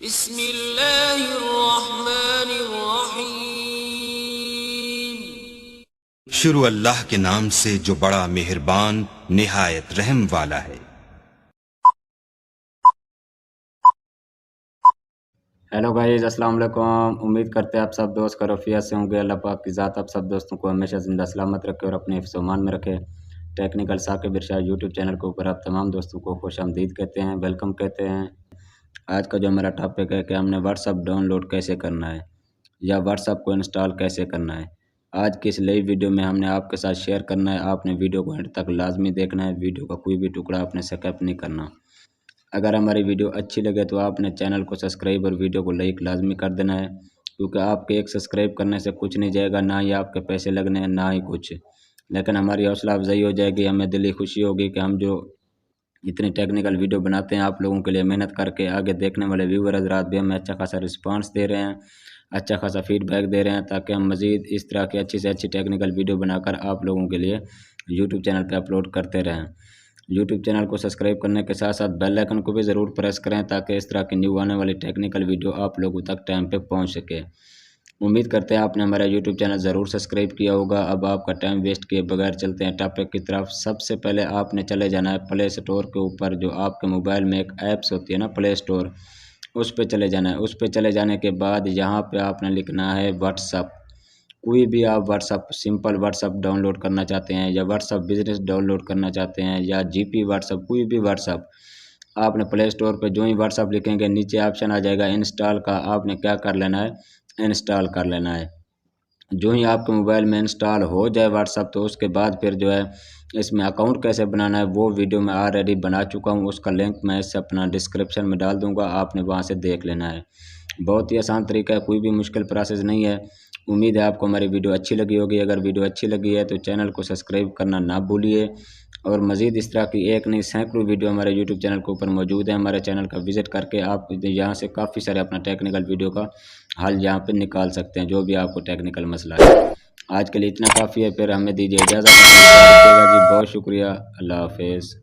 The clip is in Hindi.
बिस्मिल्लाहिर्रहमानिर्रहीम। शुरू अल्लाह के नाम से जो बड़ा मेहरबान निहायत रहम वाला है। हेलो गाइस, अस्सलाम वालेकुम। उम्मीद करते हैं आप सब दोस्त खैरियत से होंगे। अल्लाह पाक की ज़ात आप सब दोस्तों को हमेशा जिंदा सलामत रखे और अपने हिफ्ज़-ओ-मान में रखे। टेक्निकल साकिब इरशाद यूट्यूब चैनल के ऊपर आप तमाम दोस्तों को खुशामदीद कहते हैं, वेलकम कहते हैं। आज का जो मेरा टॉपिक है कि हमने व्हाट्सअप डाउनलोड कैसे करना है या व्हाट्सअप को इंस्टॉल कैसे करना है। आज की इस नई वीडियो में हमने आपके साथ शेयर करना है। आपने वीडियो को एंड तक लाजमी देखना है, वीडियो का कोई भी टुकड़ा आपने स्किप नहीं करना। अगर हमारी वीडियो अच्छी लगे तो आपने चैनल को सब्सक्राइब और वीडियो को लाइक लाजमी कर देना है, क्योंकि आपके एक सब्सक्राइब करने से कुछ नहीं जाएगा, ना ही आपके पैसे लगने हैं ना ही कुछ, लेकिन हमारी हौसला अफजाई हो जाएगी, हमें दिली खुशी होगी कि हम जो इतनी टेक्निकल वीडियो बनाते हैं आप लोगों के लिए मेहनत करके, आगे देखने वाले व्यूवर हज़रात भी हमें अच्छा खासा रिस्पांस दे रहे हैं, अच्छा खासा फीडबैक दे रहे हैं, ताकि हम मज़ीद इस तरह की अच्छी से अच्छी टेक्निकल वीडियो बनाकर आप लोगों के लिए यूट्यूब चैनल पर अपलोड करते रहें। यूट्यूब चैनल को सब्सक्राइब करने के साथ साथ बेल आइकन को भी ज़रूर प्रेस करें, ताकि इस तरह की न्यू आने वाली टेक्निकल वीडियो आप लोगों तक टाइम पे पहुंच सके। उम्मीद करते हैं आपने हमारा यूट्यूब चैनल ज़रूर सब्सक्राइब किया होगा। अब आपका टाइम वेस्ट किए बगैर चलते हैं टॉपिक की तरफ। सबसे पहले आपने चले जाना है प्ले स्टोर के ऊपर। जो आपके मोबाइल में एक ऐप्स होती है ना, प्ले स्टोर, उस पर चले जाना है। उस पर चले जाने के बाद यहाँ पर आपने लिखना है व्हाट्सअप। कोई भी आप व्हाट्सअप, सिंपल व्हाट्सअप डाउनलोड करना चाहते हैं या व्हाट्सअप बिजनेस डाउनलोड करना चाहते हैं या जीपी व्हाट्सअप, कोई भी व्हाट्सअप, आपने प्ले स्टोर पे जो ही व्हाट्सअप लिखेंगे नीचे ऑप्शन आ जाएगा इंस्टॉल का। आपने क्या कर लेना है, इंस्टॉल कर लेना है। जो ही आपके मोबाइल में इंस्टॉल हो जाए व्हाट्सअप, तो उसके बाद फिर जो है इसमें अकाउंट कैसे बनाना है वो वीडियो मैं ऑलरेडी बना चुका हूँ। उसका लिंक मैं इससे अपना डिस्क्रिप्शन में डाल दूँगा, आपने वहाँ से देख लेना है। बहुत ही आसान तरीका है, कोई भी मुश्किल प्रोसेस नहीं है। उम्मीद है आपको हमारी वीडियो अच्छी लगी होगी। अगर वीडियो अच्छी लगी है तो चैनल को सब्सक्राइब करना ना भूलिए, और मज़ीद इस तरह की एक नहीं सैकड़ों वीडियो हमारे यूट्यूब चैनल के ऊपर मौजूद है। हमारे चैनल का विज़िट करके आप यहाँ से काफ़ी सारे अपना टेक्निकल वीडियो का हल यहाँ पे निकाल सकते हैं, जो भी आपको टेक्निकल मसला है। आज के लिए इतना काफ़ी है, फिर हमें दीजिए इजाज़त। जी बहुत शुक्रिया, अल्लाह हाफिज़।